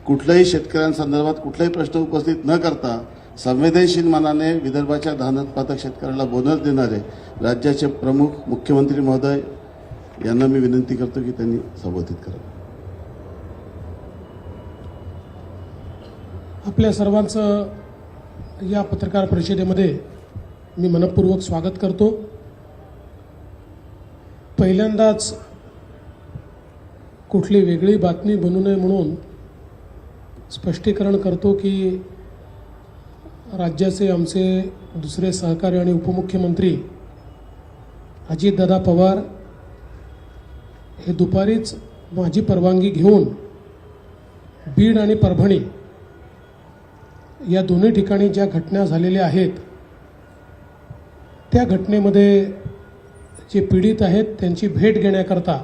कुठल्याही शेतकऱ्यांसंदर्भात कुठलाही प्रश्न उपस्थित न करता संवेदनशील मनाने विदर्भाच्या धानोत्पादक शेतकऱ्याला बोनस देणारे राज्याचे प्रमुख मुख्यमंत्री महोदय यांना मी विनंती करतो की त्यांनी संबोधित करावं. आपल्या सर्वांचं या पत्रकार परिषदेमध्ये मी मनपूर्वक स्वागत करतो. पहिल्यांदाच कुठली वेगळी बातमी बनू नये म्हणून स्पष्टीकरण करतो की राज्याचे आमचे दुसरे सहकारी आणि उपमुख्यमंत्री अजितदादा पवार हे दुपारीच माझी परवानगी घेऊन बीड आणि परभणी या दोन्ही ठिकाणी ज्या घटना झालेल्या आहेत त्या घटनेमध्ये जे पीडित आहेत त्यांची भेट घेण्याकरता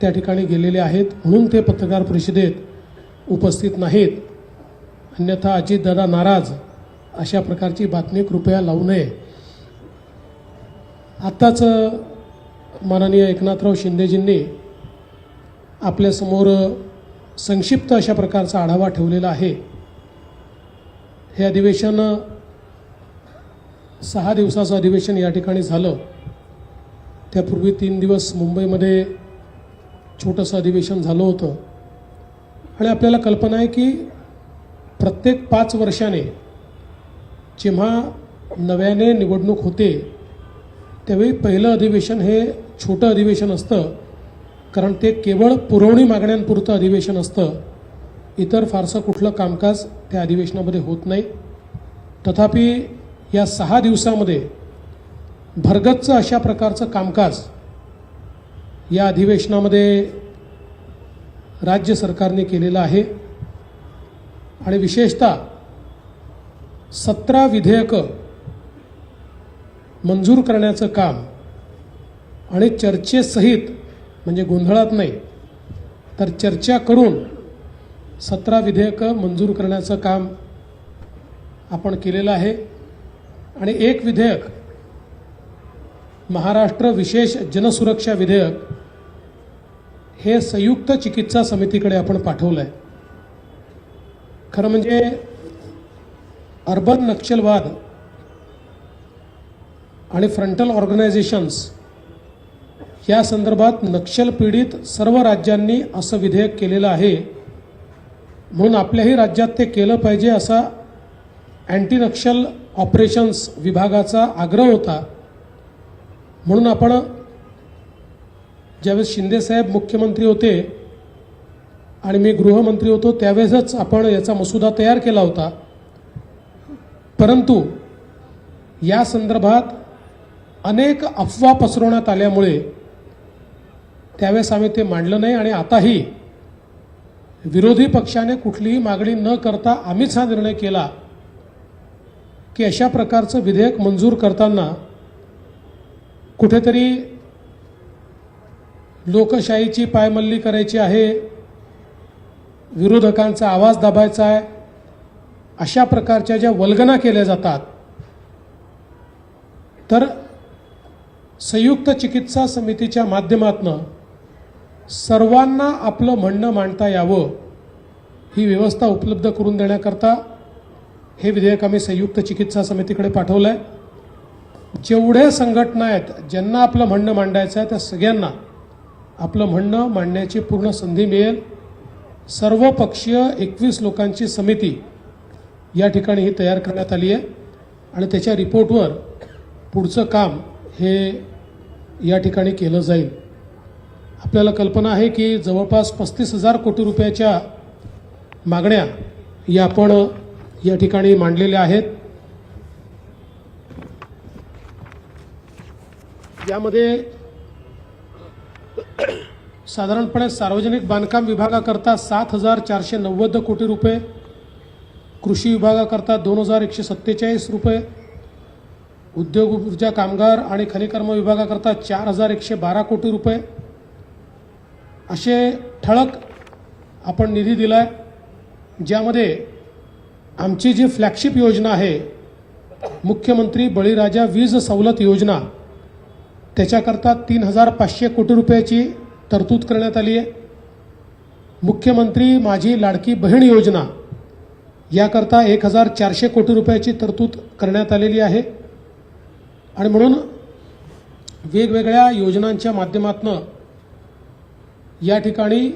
त्या ठिकाणी गेलेले आहेत, म्हणून ते पत्रकार परिषदेत उपस्थित नाहीत. अन्यथा अजितदादा नाराज अशा प्रकारची बातमी कृपया लावू नये. आत्ताच माननीय एकनाथराव शिंदेजींनी आपल्यासमोर संक्षिप्त अशा प्रकारचा आढावा ठेवलेला आहे. हे अधिवेशन 6 दिवसाचं अधिवेशन या ठिकाणी झालं. त्यापूर्वी 3 दिवस मुंबईमध्ये छोटंसं अधिवेशन झालं होतं. आणि आपल्याला कल्पना आहे की प्रत्येक 5 वर्षाने जेव्हा नव्याने निवडणूक होते त्यावेळी पहिलं अधिवेशन हे छोटं अधिवेशन असतं, कारण ते केवळ पुरवणी मागण्यांपुरतं अधिवेशन असतं. इतर फारसं कुठलं कामकाज त्या अधिवेशनामध्ये होत नाही. तथापि या 6 दिवसामध्ये भरगच्च अशा प्रकारचं कामकाज या अधिवेशनामध्ये राज्य सरकारने केलेलं आहे. आणि विशेषतः 17 विधेयकं मंजूर करण्याचं काम आणि चर्चेसहित, म्हणजे गोंधळात नाही तर चर्चा करून 17 विधेयकं मंजूर करण्याचं काम आपण केलेलं आहे. आणि एक विधेयक महाराष्ट्र विशेष जनसुरक्षा विधेयक हे संयुक्त चिकित्सा समितीकडे आपण पाठवलं आहे. खरं म्हणजे अर्बन नक्षलवाद आणि फ्रंटल ऑर्गनायझेशन्स या संदर्भात नक्षल पीडित सर्व राज्यांनी असं विधेयक केलेलं आहे, म्हणून आपल्याही राज्यात ते केलं पाहिजे असा अँटी नक्षल ऑपरेशन्स विभागाचा आग्रह होता. म्हणून आपण ज्यावेळेस शिंदेसाहेब मुख्यमंत्री होते आणि मी गृहमंत्री होतो त्यावेळेसच आपण याचा मसुदा तयार केला होता. परंतु या संदर्भात अनेक अफवा पसरवण्यात आल्यामुळे त्यावेळेस आम्ही ते मांडलं नाही. आणि आताही विरोधी पक्षाने कुठलीही मागणी न करता आम्हीच हा निर्णय केला की अशा प्रकारचं विधेयक मंजूर करताना कुठेतरी लोकशाहीची पायमल्ली करायची आहे, विरोधकांचा आवाज दाबायचा आहे, अशा प्रकारच्या ज्या वल्गना केल्या जातात, तर संयुक्त चिकित्सा समितीच्या माध्यमातून सर्वांना आपलं म्हणणं मांडता यावं ही व्यवस्था उपलब्ध करून देण्याकरता हे विधेयक आम्ही संयुक्त चिकित्सा समितीकडे पाठवलं आहे. जेवढ्या संघटना आहेत ज्यांना आपलं म्हणणं मांडायचं आहे त्या सगळ्यांना आपलं म्हणणं मांडण्याची पूर्ण संधी मिळेल. सर्वपक्षीय 21 लोकांची समिती या ठिकाणी ही तयार करण्यात आली आहे आणि त्याच्या रिपोर्टवर पुढचं काम हे या ठिकाणी केलं जाईल. आपल्याला कल्पना आहे की जवळपास 35,000 कोटी रुपयाच्या मागण्या या आपण या ठिकाणी मांडलेल्या आहेत. यामध्ये साधारणपणे सार्वजनिक बांधकाम विभागाकरता 7,490 कोटी रुपये, कृषी विभागाकरता 2,147 रुपये, उद्योग ऊर्जा कामगार आणि खनिकर्म विभागाकरता 4,112 कोटी रुपये असे ठळक आपण निधी दिला आहे. ज्यामध्ये आमची जी फ्लॅगशिप योजना आहे मुख्यमंत्री बळीराजा वीज सवलत योजना त्याच्याकरता 3,500 कोटी रुपयाची तरतूद करण्यात आली आहे. मुख्यमंत्री माझी लाडकी बहीण योजना याकरता 1400 कोटी रुपयाची तरतूद करण्यात आलेली आहे. आणि म्हणून वेगवेगळ्या योजनांच्या माध्यमातून या ठिकाणी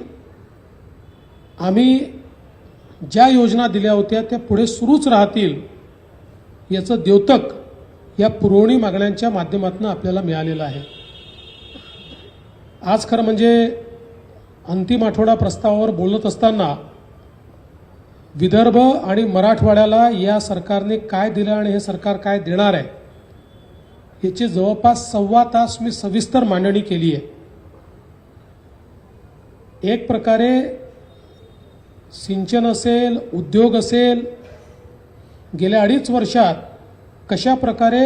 आम्ही ज्या योजना दिल्या होत्या त्या पुढे सुरूच राहतील याचं द्योतक या पुरवणी मागण्यांच्या माध्यमातून आपल्याला मिळालेलं आहे. आज खरं म्हणजे अंतिम आठवडा प्रस्तावावर बोलत असताना विदर्भ आणि मराठवाड्याला या सरकारने काय दिलं आणि हे सरकार काय देणार आहे याची जवळपास 1.25 तास मी सविस्तर मांडणी केली आहे. एक प्रकारे सिंचन असेल, उद्योग असेल, गेल्या 2.5 वर्षात कशा प्रकारे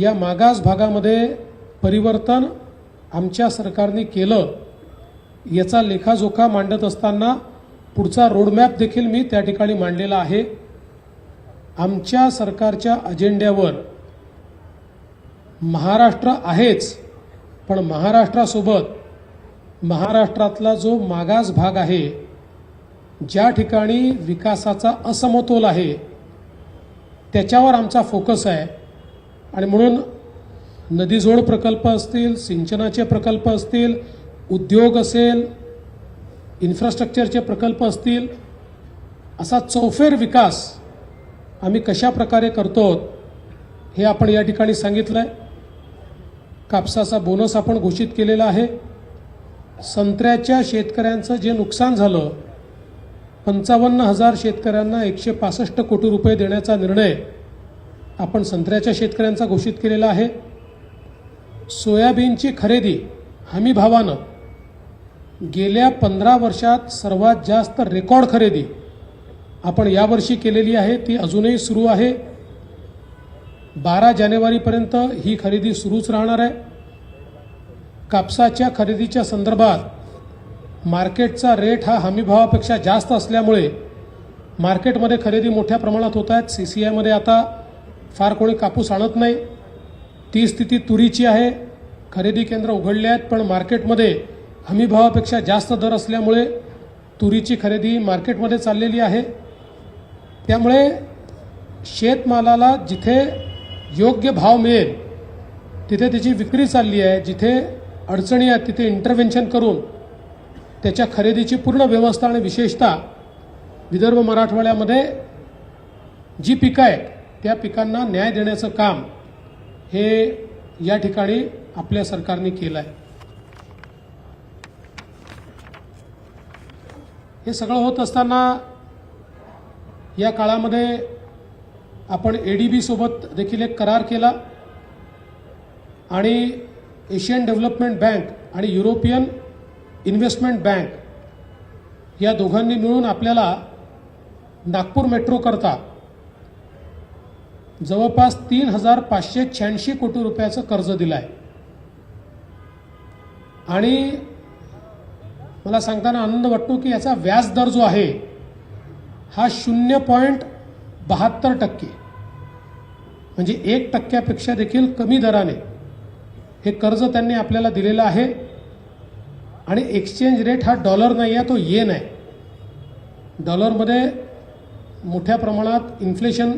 या मागास भागामध्ये परिवर्तन आमच्या सरकारने केलं याचा लेखाजोखा मांडत असताना पुढचा रोडमॅप देखील मी त्या ठिकाणी मांडलेला आहे. आमच्या सरकारच्या अजेंड्यावर महाराष्ट्र आहेच, पण महाराष्ट्रासोबत महाराष्ट्रातला जो मागास भाग आहे, ज्या ठिकाणी विकासाचा असमतोल आहे, त्याच्यावर आमचा फोकस आहे. आणि म्हणून नदीजोड प्रकल्प असतील, सिंचनाचे प्रकल्प असतील, उद्योग असेल, इन्फ्रास्ट्रक्चरचे प्रकल्प असतील, असा चौफेर विकास आम्ही कशा प्रकारे करतो हे आपण या ठिकाणी सांगितलं आहे. कापसाचा बोनस आपण घोषित केलेला आहे. संत्र्याच्या शेतकऱ्यांचं जे नुकसान झालं, 55,000 शेतकऱ्यांना 165 कोटी रुपये देण्याचा निर्णय आपण संत्र्याच्या शेतकऱ्यांचा घोषित केलेला आहे. सोयाबीनची खरेदी हमी भावानं गेल्या 15 वर्षात सर्वात जास्त रेकॉर्ड खरेदी आपण यावर्षी केलेली आहे. ती अजूनही सुरू आहे. 12 जानेवारीपर्यंत ही खरेदी सुरूच राहणार आहे. कापसाच्या खरेदीच्या संदर्भात मार्केटचा रेट हा हमीभावापेक्षा जास्त असल्यामुळे मार्केटमध्ये खरेदी मोठ्या प्रमाणात होत आहेत. CCIमध्ये आता फार कोणी कापूस आणत नाही. ती स्थिती तुरीची आहे. खरेदी केंद्र उघडले आहेत, पण मार्केटमध्ये हमीभावापेक्षा जास्त दर असल्यामुळे तुरीची खरेदी मार्केटमध्ये चाललेली आहे. त्यामुळे शेतमालाला जिथे योग्य भाव मिळेल तिथे त्याची विक्री चालली आहे. जिथे अडचणी आहेत तिथे इंटरव्हेन्शन करून त्याच्या खरेदीची पूर्ण व्यवस्था आणि विशेषतः विदर्भ मराठवाड्यामध्ये जी पिकं आहेत त्या पिकांना न्याय देण्याचं काम हे या ठिकाणी आपल्या सरकारने केलं आहे. हे सगळं होत असताना या काळामध्ये आपण ADB सोबत देखील एक करार केला आणि एशियन डेव्हलपमेंट बँक आणि युरोपियन इन्व्हेस्टमेंट बँक या दोघांनी मिळून आपल्याला नागपूर मेट्रो करता जवळपास 3,586 कोटी रुपयाचं कर्ज दिलं आहे. आणि मला सांगताना आनंद वाटतो की याचा व्याजदर जो आहे हा 0.72%, म्हणजे 1% देखील कमी दराने हे कर्ज त्यांनी आपल्याला दिलेलं आहे. आणि एक्सचेंज रेट हा डॉलर नाही आहे, तो येन आहे. डॉलरमध्ये मोठ्या प्रमाणात इन्फ्लेशन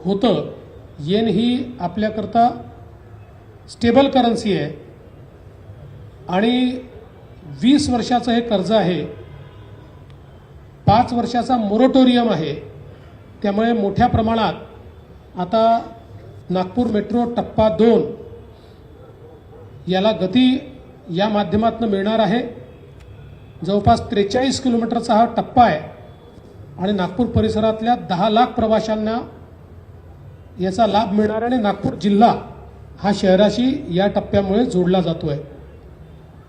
होतं. येन ही आपल्याकरता स्टेबल करन्सी आहे आणि 20 वर्षाचं हे कर्ज आहे. 5 वर्षाचा मोरटोरियम आहे. त्यामुळे मोठ्या प्रमाणात आता नागपूर मेट्रो टप्पा 2 याला गती या माध्यमातून मिळणार आहे. जवळपास 43 किलोमीटरचा हा टप्पा आहे आणि नागपूर परिसरातल्या 10 लाख प्रवाशांना याचा लाभ मिळणार आहे. आणि नागपूर जिल्हा हा शहराशी या टप्प्यामुळे जोडला जातो आहे.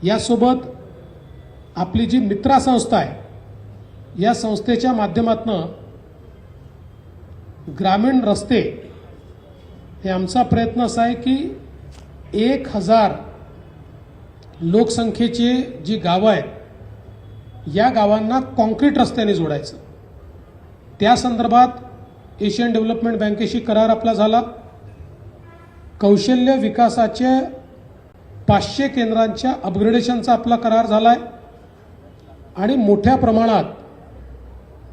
यासोबत आपली जी मित्रा संस्था आहे, या संस्थेच्या माध्यमातून ग्रामीण रस्ते हे आमचा प्रयत्न असा आहे की 1,000 लोकसंख्येची जी गावं आहेत या गावांना कॉन्क्रीट रस्त्याने जोडायचं. त्या संदर्भात एशियन डेव्हलपमेंट बँकेशी करार आपला झाला. कौशल्य विकासाच्या 500 केंद्रांच्या अपग्रेडेशनचा आपला करार झाला आहे. आणि मोठ्या प्रमाणात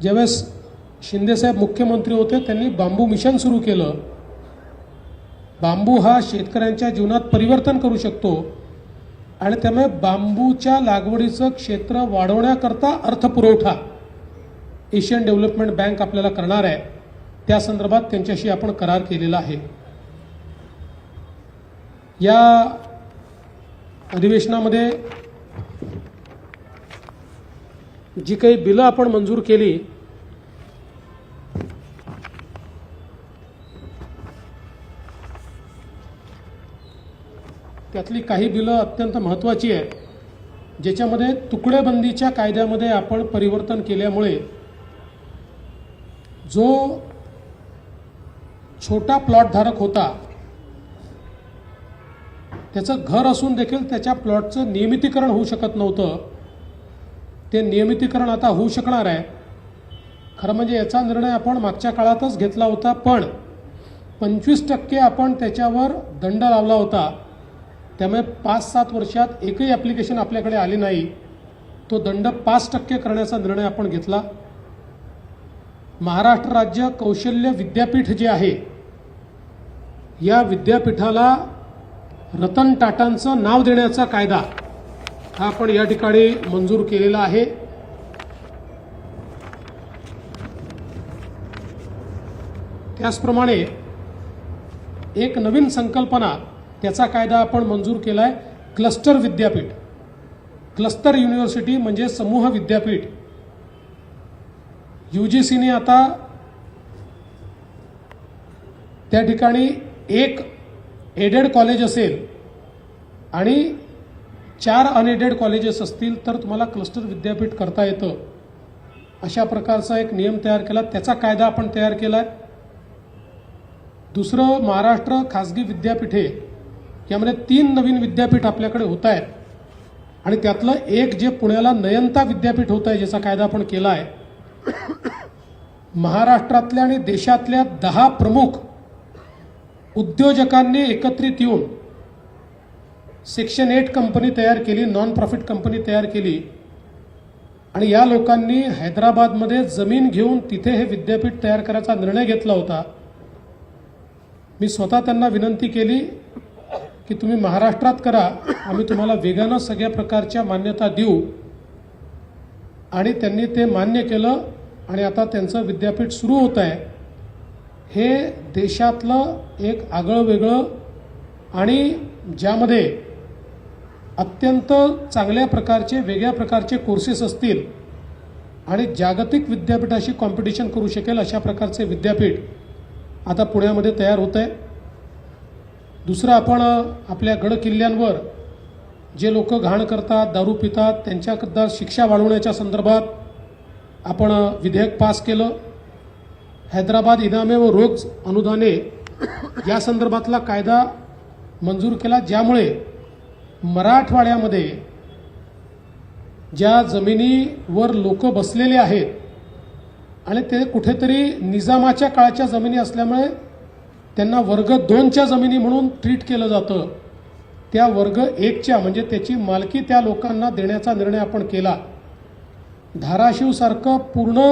ज्यावेळेस शिंदेसाहेब मुख्यमंत्री होते त्यांनी बांबू मिशन सुरू केलं. बांबू हा शेतकऱ्यांच्या जीवनात परिवर्तन करू शकतो आणि त्यामुळे बांबूच्या लागवडीचं क्षेत्र वाढवण्याकरता अर्थपुरवठा एशियन डेव्हलपमेंट बँक आपल्याला करणार आहे. त्या संदर्भात त्यांच्याशी आपण करार केलेला आहे. या अधिवेशनामध्ये जी काही बिलं आपण मंजूर केली त्यातली काही बिलं अत्यंत महत्त्वाची आहेत, ज्याच्यामध्ये तुकडेबंदीच्या कायद्यामध्ये आपण परिवर्तन केल्यामुळे जो छोटा प्लॉट धारक होता त्याचं घर असून देखील त्याच्या प्लॉटचं नियमितीकरण होऊ शकत नव्हतं, ते नियमितीकरण आता होऊ शकणार आहे. खरं म्हणजे याचा निर्णय आपण मागच्या काळातच घेतला होता, पण 25% आपण त्याच्यावर दंड लावला होता. त्यामुळे 5-7 वर्षात एकही ॲप्लिकेशन आपल्याकडे आली नाही. तो दंड 5% करण्याचा निर्णय आपण घेतला. महाराष्ट्र राज्य कौशल्य विद्यापीठ जे आहे, या विद्यापीठाला रतन टाटांचं नाव देण्याचा कायदा हा आपण या ठिकाणी मंजूर केलेला आहे. त्याचप्रमाणे एक नवीन संकल्पना त्याचा कायदा आपण मंजूर केला आहे, क्लस्टर विद्यापीठ. क्लस्टर युनिव्हर्सिटी म्हणजे समूह विद्यापीठ. UGCने आता त्या ठिकाणी एक एडेड कॉलेज असेल आणि 4 अनएडेड कॉलेजेस असतील तर तुम्हाला क्लस्टर विद्यापीठ करता येतं, अशा प्रकारचा एक नियम तयार केला. त्याचा कायदा आपण तयार केला आहे. दुसरं, महाराष्ट्र खाजगी विद्यापीठे, यामध्ये 3 नवीन विद्यापीठ आपल्याकडे होत आहेत आणि त्यातलं एक जे पुण्याला नयनता विद्यापीठ होत आहे, ज्याचा कायदा आपण केला आहे. महाराष्ट्रातल्या आणि देशातल्या 10 प्रमुख उद्योजकांनी एकत्रित येऊन सेक्शन 8 कंपनी तयार केली, नॉन प्रॉफिट कंपनी तयार केली आणि या लोकांनी हैदराबादमध्ये जमीन घेऊन तिथे हे विद्यापीठ तयार करायचा निर्णय घेतला होता. मी स्वतः त्यांना विनंती केली की तुम्ही महाराष्ट्रात करा, आम्ही तुम्हाला वेगानं सगळ्या प्रकारच्या मान्यता देऊ, आणि त्यांनी ते मान्य केलं आणि आता त्यांचं विद्यापीठ सुरू होत आहे. हे देशातलं एक आगळं वेगळं आणि ज्यामध्ये अत्यंत चांगल्या प्रकारचे वेगळ्या प्रकारचे कोर्सेस असतील आणि जागतिक विद्यापीठाशी कॉम्पिटिशन करू शकेल अशा प्रकारचे विद्यापीठ आता पुण्यामध्ये तयार होत आहे. दुसरं, आपण आपल्या गड किल्ल्यांवर जे लोक घाण करतात, दारू पितात, त्यांच्याकरता शिक्षा वाढवण्याच्या संदर्भात आपण विधेयक पास केलं. हैदराबाद इनामे व रोग अनुदाने या संदर्भातला कायदा मंजूर केला, ज्यामुळे मराठवाड्यामध्ये ज्या जमिनीवर लोक बसलेले आहेत आणि ते कुठेतरी निजामाच्या काळाच्या जमिनी असल्यामुळे त्यांना वर्ग 2च्या जमिनी म्हणून ट्रीट केलं जातं, त्या वर्ग 1च्या म्हणजे त्याची मालकी त्या लोकांना देण्याचा निर्णय आपण केला. धाराशिवसारखं पूर्ण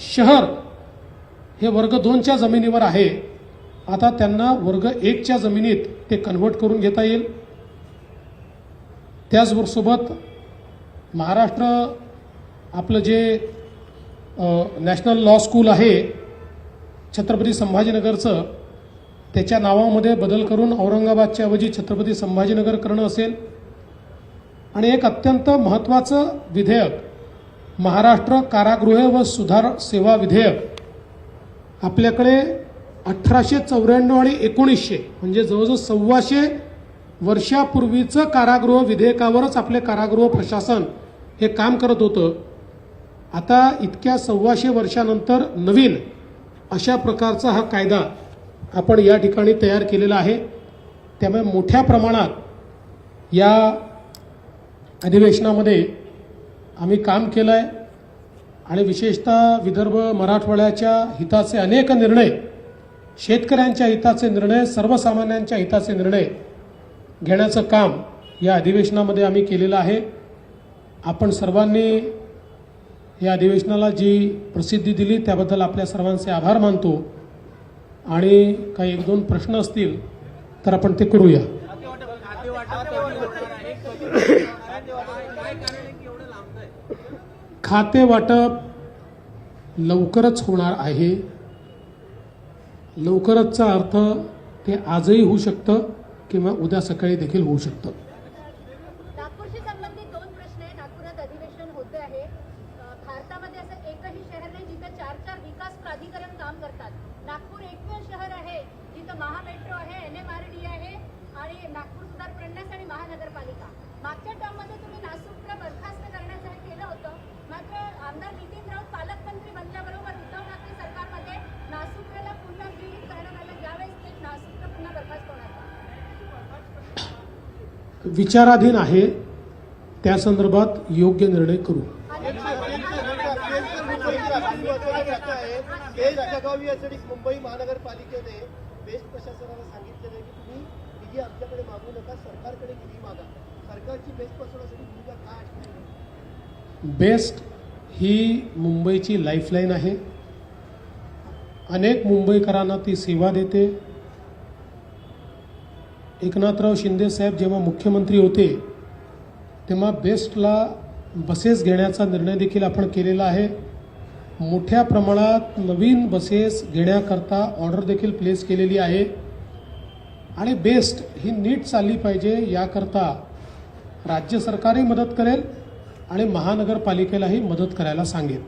शहर हे वर्ग 2च्या जमिनीवर आहे, आता त्यांना वर्ग 1च्या जमिनीत ते कन्व्हर्ट करून घेता येईल. त्याचबरोबर महाराष्ट्र आपलं जे नॅशनल लॉ स्कूल आहे छत्रपती संभाजीनगरचं, त्याच्या नावामध्ये बदल करून औरंगाबादच्या ऐवजी छत्रपती संभाजीनगर करणं असेल. आणि एक अत्यंत महत्त्वाचं विधेयक, महाराष्ट्र कारागृह व सुधार सेवा विधेयक, आपल्याकडे 1894 आणि 1900 म्हणजे जवळजवळ 125 वर्षापूर्वीचं कारागृह विधेयकावरच आपले कारागृह प्रशासन हे काम करत होतं. आता इतक्या 125 वर्षानंतर नवीन अशा प्रकारचा हा कायदा आपण या ठिकाणी तयार केलेला आहे. त्यामुळे मोठ्या प्रमाणात या अधिवेशनामध्ये आम्ही काम केलं आहे आणि विशेषतः विदर्भ मराठवाड्याच्या हिताचे अनेक निर्णय, शेतकऱ्यांच्या हिताचे निर्णय, सर्वसामान्यांच्या हिताचे निर्णय घेण्याचं काम या अधिवेशनामध्ये आम्ही केलेलं आहे. आपण सर्वांनी या अधिवेशनाला जी प्रसिद्धी दिली त्याबद्दल आपल्या सर्वांचे आभार मानतो आणि काही एक दोन प्रश्न असतील तर आपण ते करूया. खाते वाटप लवकरच होणार आहे. लवकरचचा अर्थ ते आजही होऊ शकतं किंवा उद्या सकाळी देखील होऊ शकतं. नागपूरशी संबंधित दोन प्रश्न आहे. नागपुरात अधिवेशन होते आहे. भारतामध्ये असं एकही शहर नाही जिथे 4 विकास प्राधिकरण काम करतात. नागपूर एकमेव शहर आहे जिथं महामेट्रो आहे, NMRD आहे आणि नागपूर सुधार प्रन्यास आणि महानगरपालिका. मागच्या टर्ममध्ये तुम्ही नासूरला बरखास्त करण्यासाठी केलं होतं, मात्र आमदार नितीन राऊत पालकमंत्री बनल्याबरोबर उद्धव ठाकरे सरकारमध्ये नासूरला पुन्हा विलीन करण्यात आलं. ज्यावेळेस ते नासूर पुन्हा बरखास्त होणार का? विचाराधीन आहे, त्या संदर्भात योग्य निर्णय करू. मुंबई महानगरपालिकेने बेस्ट प्रशासनाला सांगितलेलं आहे की तुम्ही निधी आमच्याकडे मागू नका, सरकारकडे निधी मागा. सरकारची बेस्ट प्रशासनासाठी भूमिका काय असणार? बेस्ट ही मुंबईची लाईफलाईन आहे. अनेक मुंबईकरांना ती सेवा देते. एकनाथराव शिंदे साहेब जेव्हा मुख्यमंत्री होते तेव्हा बेस्टला बसेस घेण्याचा निर्णय देखील आपण केलेला आहे. मोठ्या प्रमाणात नवीन बसेस घेण्याकरता ऑर्डर देखील प्लेस केलेली आहे आणि बेस्ट ही नीट चालली पाहिजे याकरता राज्य सरकारही मदत करेल आणि महानगरपालिकेलाही मदत करायला सांगेल.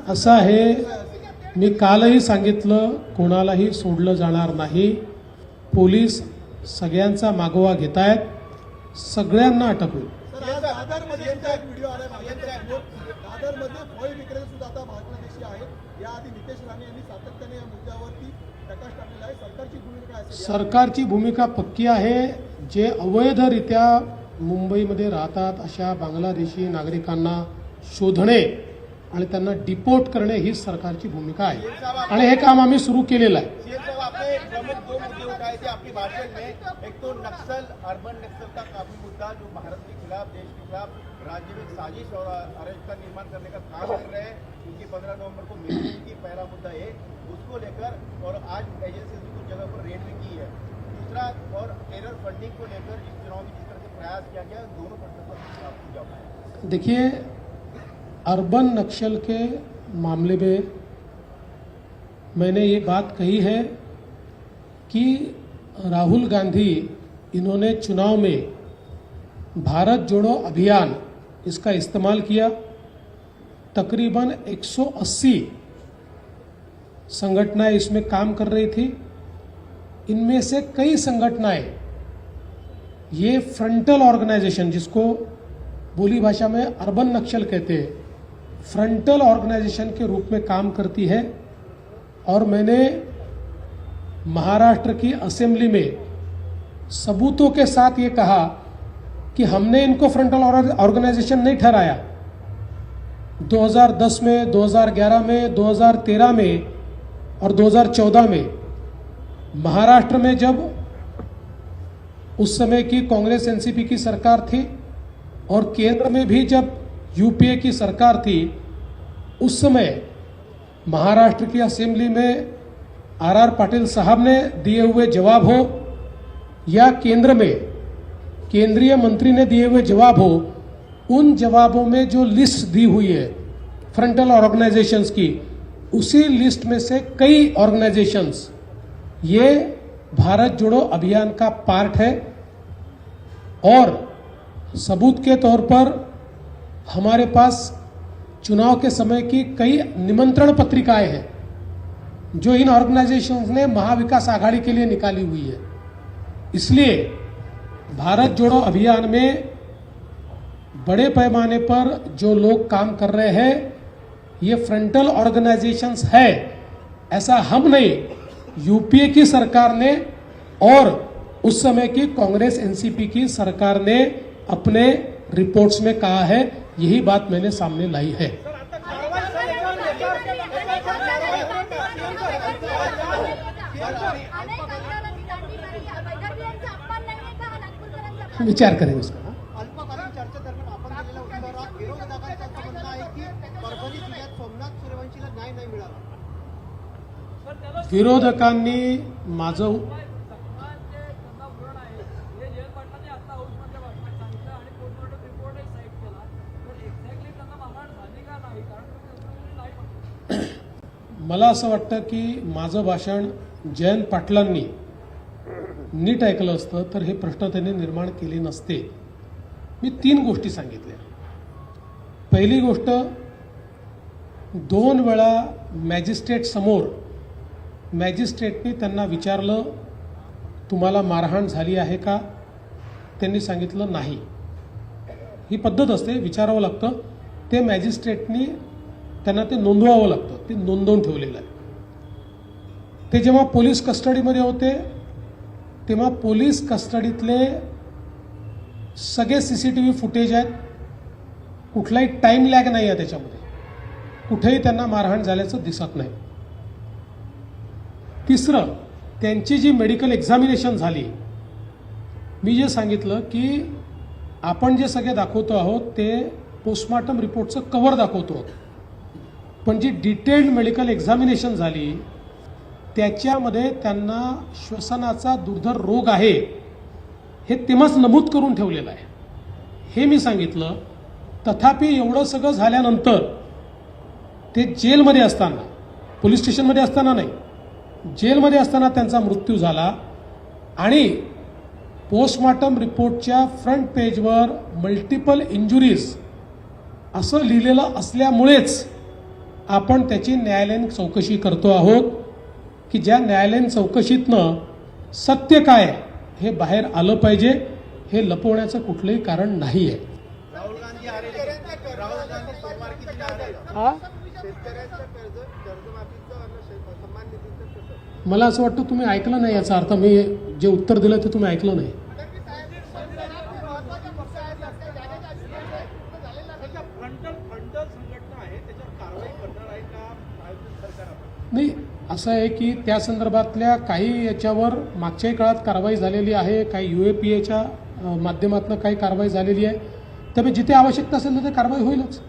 असं आहे, मी कालही सांगितलं, कोणालाही सोडलं जाणार नाही. पोलीस सगळ्यांचा मागोवा घेत आहेत, सगळ्यांना अटक होईल. दादरमध्ये फळ विक्रेते सुद्धा आता बांगलादेशी आहेत. याआधी नितेश राणे यांनी सातत्याने या मुद्द्यावरती प्रकाश टाकलेला आहे. सरकारची भूमिका काय असेल? सरकारची भूमिका पक्की आहे. जे अवैधरित्या मुंबईमध्ये राहतात अशा बांगलादेशी नागरिकांना शोधणे आणि त्यांना डिपोर्ट करणे ही सरकारची भूमिका आहे आणि हे काम आम्ही सुरू केलेलं आहे. सीएम साहब, आपने प्रमुख दो मुद्दे उठाए थे आपके भाषण में. एक तो नक्सल, अर्बन नक्सल का काफी मुद्दा जो भारत के खिलाफ, देश के खिलाफ राज्य में साजिश और अराजकता का निर्माण करने का काम कर रहे हैं, क्योंकि 15 नवंबर को मिलने की पहला मुद्दा है उसको लेकर, और आज एजेंसी ने कुछ जगह पर रेड भी की है. दूसरा, और टेरर फंडिंग को लेकर इस चुनाव में जिस तरह से प्रयास किया गया, दोनों प्रश्नों पर आपको जवाब है. देखिए, अर्बन नक्सल के मामले में मैंने ये बात कही है कि राहुल गांधी इन्होंने चुनाव में भारत जोड़ो अभियान इसका इस्तेमाल किया. तकरीबन 180 संगठनाएं इसमें काम कर रही थी. इनमें से कई संगठनाएं ये फ्रंटल ऑर्गेनाइजेशन, जिसको बोली भाषा में अर्बन नक्सल कहते हैं, फ्रंटल ऑर्गेनाइजेशन के रूप में काम करती है. और मैंने महाराष्ट्र की असेंबली में सबूतों के साथ ये कहा कि हमने इनको फ्रंटल ऑर्गेनाइजेशन नहीं ठहराया. 2010 में, 2011 में, 2013 में और 2014 में महाराष्ट्र में जब उस समय की कांग्रेस एनसीपी की सरकार थी और केंद्र में भी जब यूपीए की सरकार थी, उस समय महाराष्ट्र की असेंबली में आर पाटिल साहब ने दिए हुए जवाब हो या केंद्र में केंद्रीय मंत्री ने दिए हुए जवाब हो, उन जवाबों में जो लिस्ट दी हुई है फ्रंटल ऑर्गेनाइजेशंस की, उसी लिस्ट में से कई ऑर्गेनाइजेशंस ये भारत जोड़ो अभियान का पार्ट है. और सबूत के तौर पर हमारे पास चुनाव के समय की कई निमंत्रण पत्रिकाएं हैं जो इन ऑर्गेनाइजेशंस ने महाविकास आघाड़ी के लिए निकाली हुई है. इसलिए भारत जोड़ो अभियान में बड़े पैमाने पर जो लोग काम कर रहे हैं ये फ्रंटल ऑर्गेनाइजेशंस है. ऐसा हम नहीं, यूपीए की सरकार ने और उस समय की कांग्रेस एनसीपी की सरकार ने अपने रिपोर्ट्स में कहा है. यही बात मैंने सामने लाई है. अनेक आमदारांची दांडी मारली. वैद्यकीयांचा अपमान नाही आहे का हा नागपूरकरांचा? विचार करें उसका. अल्पकालीन चर्चेदरम्यान आपण दिलेल्या उत्तरात विरोधकांचं असं म्हणणं आहे की परभणी जिल्ह्यात सोमनाथ सूर्यवंशीला न्याय नाही मिळाला. विरोधकांनी माझं मला असं वाटतं की माझं भाषण जयंत पाटलांनी नीट ऐकलं असतं तर हे प्रश्न त्यांनी निर्माण केले नसते. मी 3 गोष्टी सांगितल्या. पहिली गोष्ट, 2 वेळा मॅजिस्ट्रेट समोर मॅजिस्ट्रेटने त्यांना विचारलं तुम्हाला मारहाण झाली आहे का? त्यांनी सांगितलं नाही. ही पद्धत असते, विचारावं लागतं. ते मॅजिस्ट्रेटनी त्यांना ते नोंदवावं लागतं. ते नोंदवून ठेवलेलं आहे. ते जेव्हा पोलीस कस्टडीमध्ये होते तेव्हा पोलीस कस्टडीतले सगळे CCTV फुटेज आहेत. कुठलाही टाईम लॅग नाही आहे त्याच्यामध्ये. कुठेही त्यांना मारहाण झाल्याचं दिसत नाही. तिसरं, त्यांची जी मेडिकल एक्झामिनेशन झाली, मी जे सांगितलं की आपण जे सगळे दाखवतो आहोत ते पोस्टमॉर्टम रिपोर्टचं कव्हर दाखवतो आहोत, पण जी डिटेल्ड मेडिकल एक्झामिनेशन झाली त्याच्यामध्ये त्यांना श्वसनाचा दुर्धर रोग आहे हे तेव्हाच नमूद करून ठेवलेलं आहे. हे मी सांगितलं. तथापि एवढं सगळं झाल्यानंतर ते जेलमध्ये असताना, पोलीस स्टेशनमध्ये असताना नाही, जेलमध्ये असताना त्यांचा मृत्यू झाला आणि पोस्टमॉर्टम रिपोर्टच्या फ्रंट पेजवर मल्टिपल इंजुरीज असं लिहिलेलं असल्यामुळेच आपण त्याची न्यायालयीन चौकशी करतो आहोत की ज्या न्यायालयीन चौकशीतनं सत्य काय हे बाहेर आलं पाहिजे. हे लपवण्याचं कुठलंही कारण नाही आहे. राहुल गांधी आ रहे हैं, राहुल गांधी सोमवार की दिन आ रहे हैं. हा, शेतकऱ्यांचं कर्जमाफीचं आणि सन्मान निधीचं कसं? मला असं वाटतं तुम्ही ऐकलं नाही. याचा अर्थ मी जे उत्तर दिलं ते तुम्ही ऐकलं नाही. फ्रंटल संघटना आहे त्याच्यावर कारवाई करणार आहे का सरकार? नाही, असं आहे की त्या संदर्भातल्या काही याच्यावर मागच्याही काळात कारवाई झालेली आहे. काही UAPAच्या माध्यमातून काही कारवाई झालेली आहे. त्यामुळे जिथे आवश्यकता असेल तिथे कारवाई होईलच.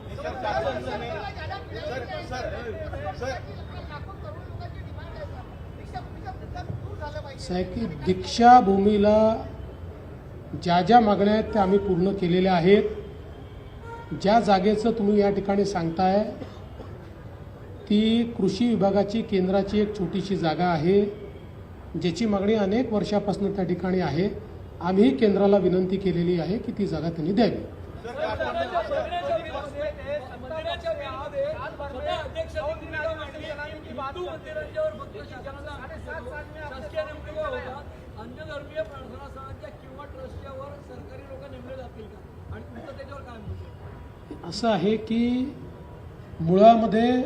असं आहे की दीक्षाभूमीला ज्या ज्या मागण्या आहेत त्या आम्ही पूर्ण केलेल्या आहेत. ज्या जागेचं तुम्ही या ठिकाणी सांगताय ती कृषी विभागाची केंद्राची एक छोटीशी जागा आहे ज्याची मागणी अनेक वर्षापासून त्या ठिकाणी आहे. आम्ही केंद्राला विनंती केलेली आहे की ती जागा त्यांनी द्यावी. असं आहे की मुळामध्ये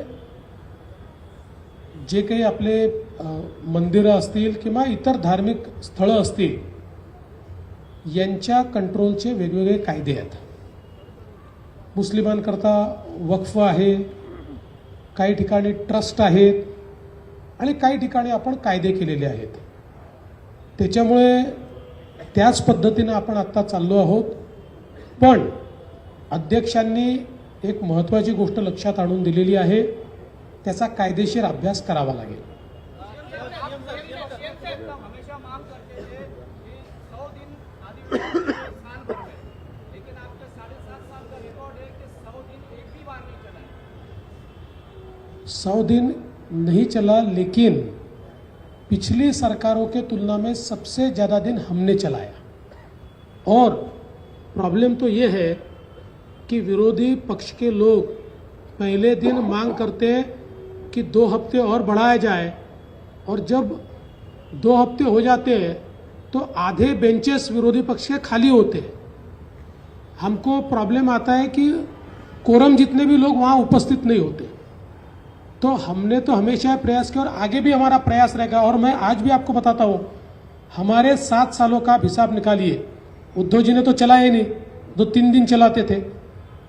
जे काही आपले मंदिरं असतील किंवा इतर धार्मिक स्थळं असतील यांच्या कंट्रोलचे वेगवेगळे कायदे आहेत. मुस्लिमांकरता वक्फ आहे, काही ठिकाणी ट्रस्ट आहेत आणि काही ठिकाणी आपण कायदे केलेले आहेत. त्याच्यामुळे त्याच पद्धतीनं आपण आत्ता चाललो आहोत. पण अध्यक्षांनी एक महत्त्वाची गोष्ट लक्षात आणून दिलेली आहे, त्याचा कायदेशीर अभ्यास करावा लागेल. हमेशा मांग करते थे कि 100 दिन आदिवासी साल भर में, लेकिन आपका 7.5 साल का रिकॉर्ड है कि 100 दिन एक भी बार नहीं चला है. 100 दिन नहीं चला, लेकिन पिछली सरकारों के तुलना में सबसे ज़्यादा दिन हमने चलाया. और प्रॉब्लम तो ये है कि विरोधी पक्ष के लोग पहले दिन मांग करते कि 2 हफ्ते और बढ़ाया जाए, और जब 2 हफ्ते हो जाते हैं तो आधे बेंचेस विरोधी पक्ष के खाली होते हैं. हमको प्रॉब्लम आता है कि कोरम जितने भी लोग वहाँ उपस्थित नहीं होते. तो हमने तो हमेशा प्रयास किया और आगे भी हमारा प्रयास रहेगा. और मैं आज भी आपको बताता हूँ, हमारे 7 सालों का आप हिसाब निकालिए. उद्धव जी ने तो चलाए नहीं, 2-3 दिन चलाते थे,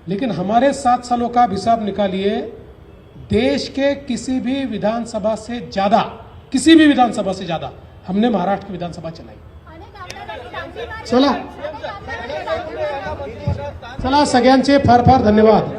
लेकिन हमारे 7 सालों का हिसाब निकालिए. देश के किसी भी विधानसभा से ज़्यादा, किसी भी विधानसभा से ज़्यादा हमने महाराष्ट्र की विधानसभा चलाई. अनेक आमदारांनी डांगरी मार चला. अनेक आमदारांनी का मंत्रिमंडळात स्थान चला, सगळ्यांचे फार फार धन्यवाद.